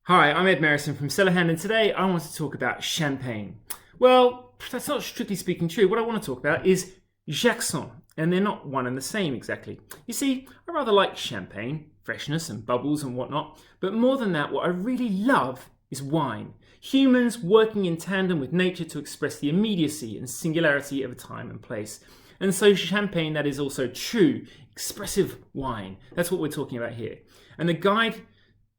Hi, I'm Ed Merrison from CellarHand, and today I want to talk about champagne. Well, that's not strictly speaking true. What I want to talk about is Jacquesson, and they're not one and the same exactly. You see, I rather like champagne, freshness and bubbles and whatnot, but more than that, what I really love is wine. Humans working in tandem with nature to express the immediacy and singularity of a time and place. And so champagne, that is also true, expressive wine. That's what we're talking about here. And the guide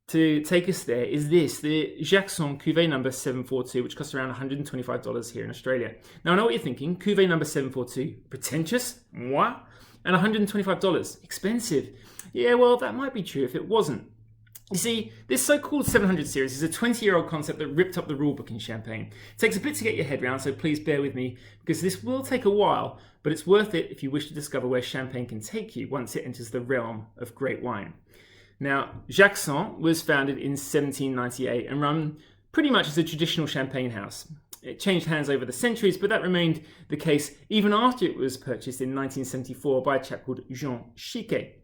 to take us there is this, the Jacquesson Cuvée number 742, which costs around $125 here in Australia. Now I know what you're thinking, Cuvée number 742, pretentious, moi, and $125, expensive. Yeah, well, that might be true if it wasn't. You see, this so-called 700 series is a 20-year-old concept that ripped up the rulebook in champagne. It takes a bit to get your head around, so please bear with me, because this will take a while, but it's worth it if you wish to discover where champagne can take you once it enters the realm of great wine. Now, Jacquesson was founded in 1798 and run pretty much as a traditional champagne house. It changed hands over the centuries, but that remained the case even after it was purchased in 1974 by a chap called Jean Chiquet.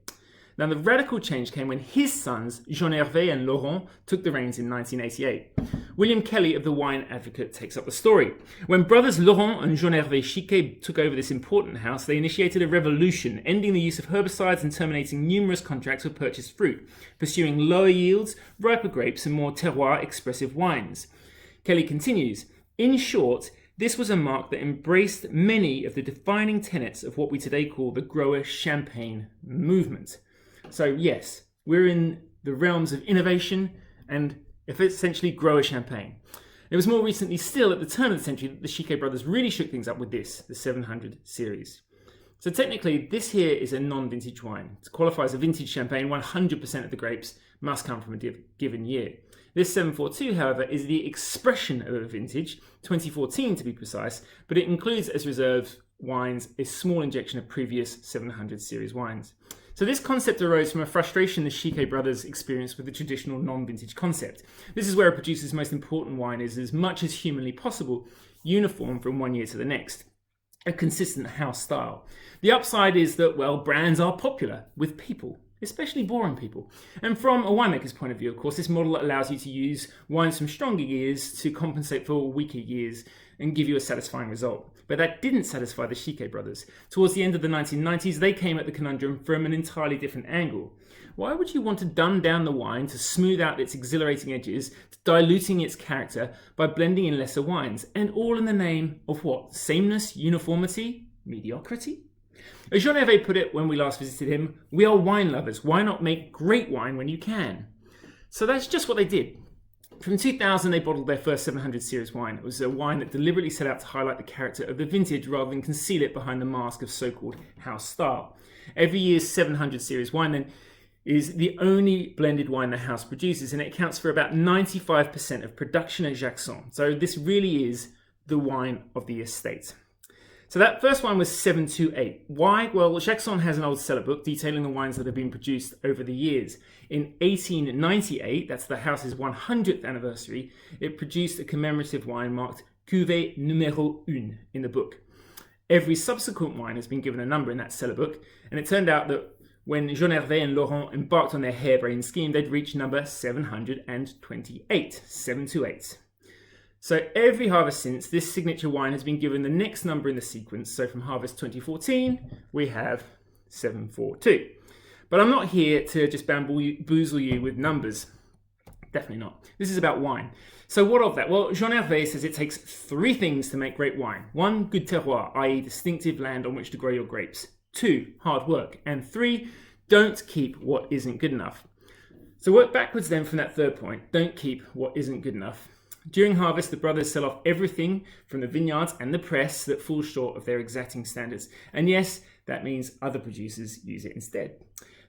Now, the radical change came when his sons, Jean-Hervé and Laurent, took the reins in 1988. William Kelly of the Wine Advocate takes up the story. When brothers Laurent and Jean-Hervé Chiquet took over this important house, they initiated a revolution, ending the use of herbicides and terminating numerous contracts for purchased fruit, pursuing lower yields, riper grapes, and more terroir expressive wines. Kelly continues, in short, this was a mark that embraced many of the defining tenets of what we today call the grower champagne movement. So yes, we're in the realms of innovation and essentially grower champagne. It was more recently still at the turn of the century that the Chiquet brothers really shook things up with this, the 700 series. So technically, this here is a non-vintage wine. To qualify as a vintage champagne, 100% of the grapes must come from a given year. This 742, however, is the expression of a vintage, 2014 to be precise, but it includes as reserve wines a small injection of previous 700 series wines. So this concept arose from a frustration the Chiquet brothers experienced with the traditional non-vintage concept. This is where a producer's most important wine is, as much as humanly possible, uniform from one year to the next. A consistent house style. The upside is that, well, brands are popular with people, especially boring people. And from a winemaker's point of view, of course, this model allows you to use wines from stronger years to compensate for weaker years and give you a satisfying result. But that didn't satisfy the Chiquet brothers. Towards the end of the 1990s, they came at the conundrum from an entirely different angle. Why would you want to dumb down the wine to smooth out its exhilarating edges, diluting its character by blending in lesser wines, and all in the name of what? Sameness, uniformity, mediocrity? As Jean-Hervé put it when we last visited him, we are wine lovers. Why not make great wine when you can? So that's just what they did. From 2000, they bottled their first 700 series wine. It was a wine that deliberately set out to highlight the character of the vintage rather than conceal it behind the mask of so-called house style. Every year's 700 series wine then is the only blended wine the house produces, and it accounts for about 95% of production at Jacquesson. So this really is the wine of the estate. So that first wine was 728. Why? Well, Jacquesson has an old cellar book detailing the wines that have been produced over the years. In 1898, that's the house's 100th anniversary, it produced a commemorative wine marked Cuvée numéro 1 in the book. Every subsequent wine has been given a number in that cellar book, and it turned out that when Jean-Hervé and Laurent embarked on their harebrained scheme, they'd reached number 728, 728. So every harvest since, this signature wine has been given the next number in the sequence. So from harvest 2014, we have 742. But I'm not here to just bamboozle you with numbers. Definitely not. This is about wine. So what of that? Well, Jean-Hervé says it takes three things to make great wine. One, good terroir, i.e. distinctive land on which to grow your grapes. Two, hard work. And three, don't keep what isn't good enough. So work backwards then from that third point. Don't keep what isn't good enough. During harvest, the brothers sell off everything from the vineyards and the press that falls short of their exacting standards. And yes, that means other producers use it instead.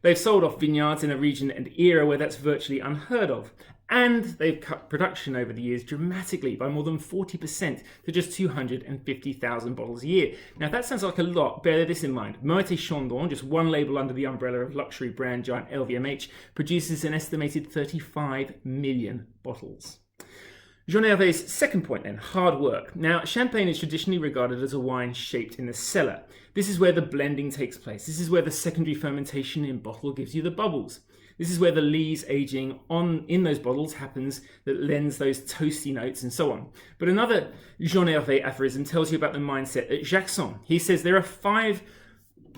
They've sold off vineyards in a region and era where that's virtually unheard of. And they've cut production over the years dramatically by more than 40% to just 250,000 bottles a year. Now, if that sounds like a lot, bear this in mind. Moët & Chandon, just one label under the umbrella of luxury brand giant LVMH, produces an estimated 35 million bottles. Jean-Hervé's second point then, hard work. Now, champagne is traditionally regarded as a wine shaped in the cellar. This is where the blending takes place. This is where the secondary fermentation in bottle gives you the bubbles. This is where the lees aging in those bottles happens that lends those toasty notes and so on. But another Jean-Hervé aphorism tells you about the mindset at Jacquesson. He says there are 5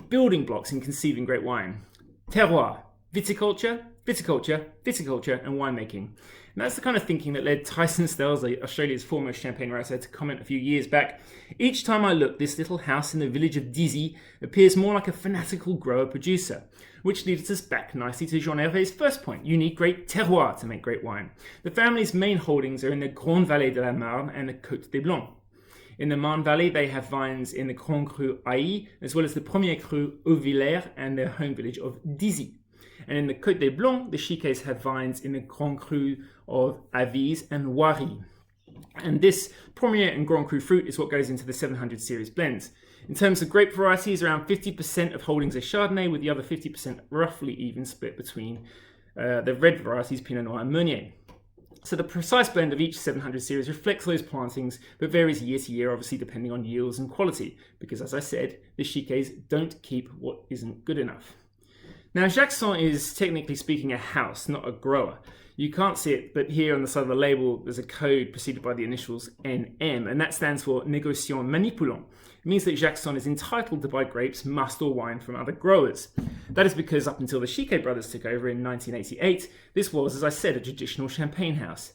building blocks in conceiving great wine: terroir, viticulture, viticulture, viticulture, and winemaking. And that's the kind of thinking that led Tyson Stelzer, Australia's foremost champagne writer, to comment a few years back. Each time I look, this little house in the village of Dizy appears more like a fanatical grower-producer, which leads us back nicely to Jean-Hervé's first point. You need great terroir to make great wine. The family's main holdings are in the Grande Vallée de la Marne and the Côte des Blancs. In the Marne Valley, they have vines in the Grand Cru Ailly, as well as the Premier Cru Auvillers and their home village of Dizy. And in the Côte des Blancs, the Chiquets have vines in the Grand Cru of Avize and Wary. And this Premier and Grand Cru fruit is what goes into the 700 series blends. In terms of grape varieties, around 50% of holdings are Chardonnay, with the other 50% roughly even split between the red varieties Pinot Noir and Meunier. So the precise blend of each 700 series reflects those plantings, but varies year to year, obviously depending on yields and quality, because as I said, the Chiquets don't keep what isn't good enough. Now, Jacquesson is technically speaking a house, not a grower. You can't see it, but here on the side of the label, there's a code preceded by the initials NM, and that stands for Négociant Manipulant. It means that Jacquesson is entitled to buy grapes, must, or wine from other growers. That is because up until the Chiquet brothers took over in 1988, this was, as I said, a traditional champagne house.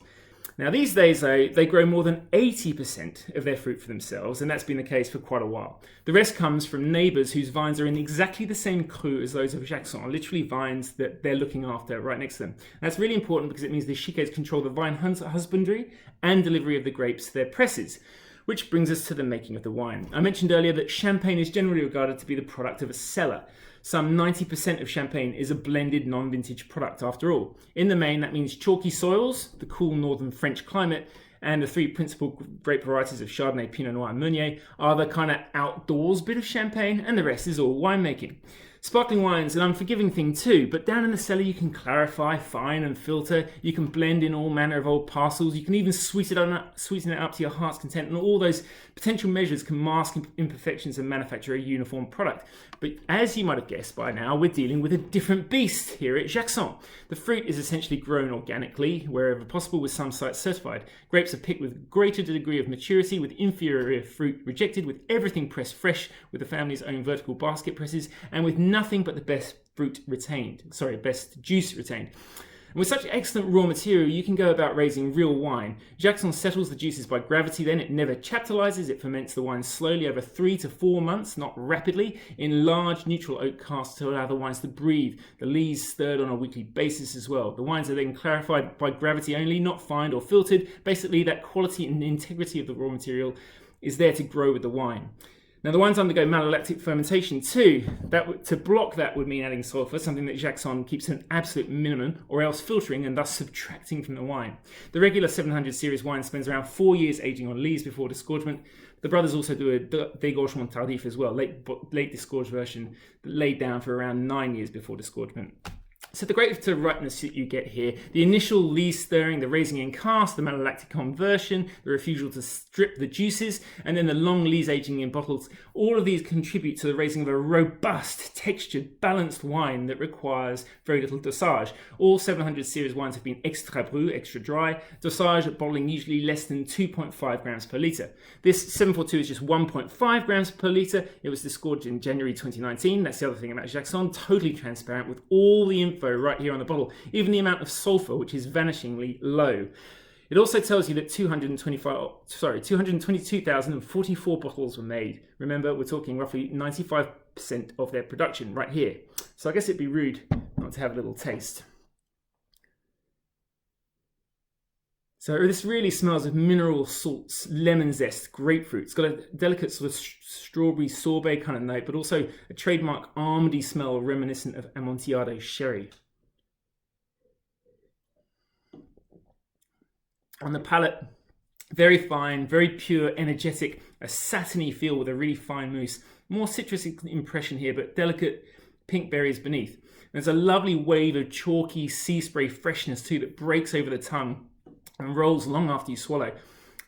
Now, these days, though, they grow more than 80% of their fruit for themselves, and that's been the case for quite a while. The rest comes from neighbours whose vines are in exactly the same cru as those of Jacquesson, literally vines that they're looking after right next to them. And that's really important because it means the Chiquets control the vine husbandry and delivery of the grapes to their presses, which brings us to the making of the wine. I mentioned earlier that champagne is generally regarded to be the product of a cellar. Some 90% of champagne is a blended non-vintage product after all. In the main, that means chalky soils, the cool northern French climate, and the 3 principal grape varieties of Chardonnay, Pinot Noir, and Meunier are the kind of outdoors bit of champagne, and the rest is all winemaking. Sparkling wine's an unforgiving thing too, but down in the cellar you can clarify, fine and filter, you can blend in all manner of old parcels, you can even sweeten it up to your heart's content, and all those potential measures can mask imperfections and manufacture a uniform product. But as you might have guessed by now, we're dealing with a different beast here at Jacquesson. The fruit is essentially grown organically, wherever possible, with some sites certified. Grapes are picked with greater degree of maturity, with inferior fruit rejected, with everything pressed fresh, with the family's own vertical basket presses, and with nothing but the best best juice retained. And with such excellent raw material, you can go about raising real wine. Jacquesson settles the juices by gravity, then it never chaptalizes, it ferments the wine slowly over 3 to 4 months, not rapidly, in large neutral oak casks to allow the wines to breathe. The lees stirred on a weekly basis as well. The wines are then clarified by gravity only, not fined or filtered. Basically, that quality and integrity of the raw material is there to grow with the wine. Now, the wines undergo malolactic fermentation too. To block that would mean adding sulfur, something that Jacquesson keeps an absolute minimum, or else filtering and thus subtracting from the wine. The regular 700 series wine spends around 4 years aging on lees before disgorgement. The brothers also do a dégorgement tardif as well, late disgorged version, laid down for around 9 years before disgorgement. So the greater ripeness that you get here, the initial lee stirring, the raising in cask, the malolactic conversion, the refusal to strip the juices, and then the long lees aging in bottles, all of these contribute to the raising of a robust, textured, balanced wine that requires very little dosage. All 700 series wines have been extra brut, extra dry, dosage at bottling usually less than 2.5 grams per litre. This 742 is just 1.5 grams per litre. It was disgorged in January 2019. That's the other thing about Jacquesson, totally transparent with all the info right here on the bottle, even the amount of sulfur, which is vanishingly low. It also tells you that 222,044 bottles were made. Remember, we're talking roughly 95% of their production right here. So I guess it'd be rude not to have a little taste. So this really smells of mineral salts, lemon zest, grapefruit. It's got a delicate sort of strawberry sorbet kind of note, but also a trademark almondy smell reminiscent of Amontillado sherry. On the palate, very fine, very pure, energetic, a satiny feel with a really fine mousse. More citrus impression here, but delicate pink berries beneath. There's a lovely wave of chalky sea spray freshness too that breaks over the tongue and rolls long after you swallow.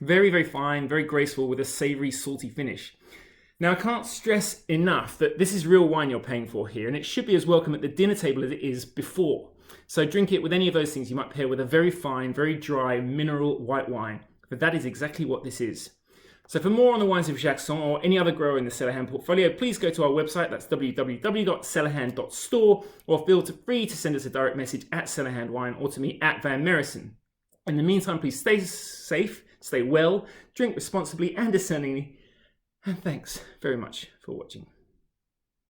Very, very fine, very graceful with a savoury, salty finish. Now, I can't stress enough that this is real wine you're paying for here, and it should be as welcome at the dinner table as it is before. So drink it with any of those things you might pair with a very fine, very dry, mineral white wine. But that is exactly what this is. So for more on the wines of Jacquesson or any other grower in the CellarHand portfolio, please go to our website, that's www.cellarhand.store, or feel free to send us a direct message at CellarHand Wine or to me at Van Merrison. In the meantime, please stay safe, stay well, drink responsibly and discerningly, and thanks very much for watching.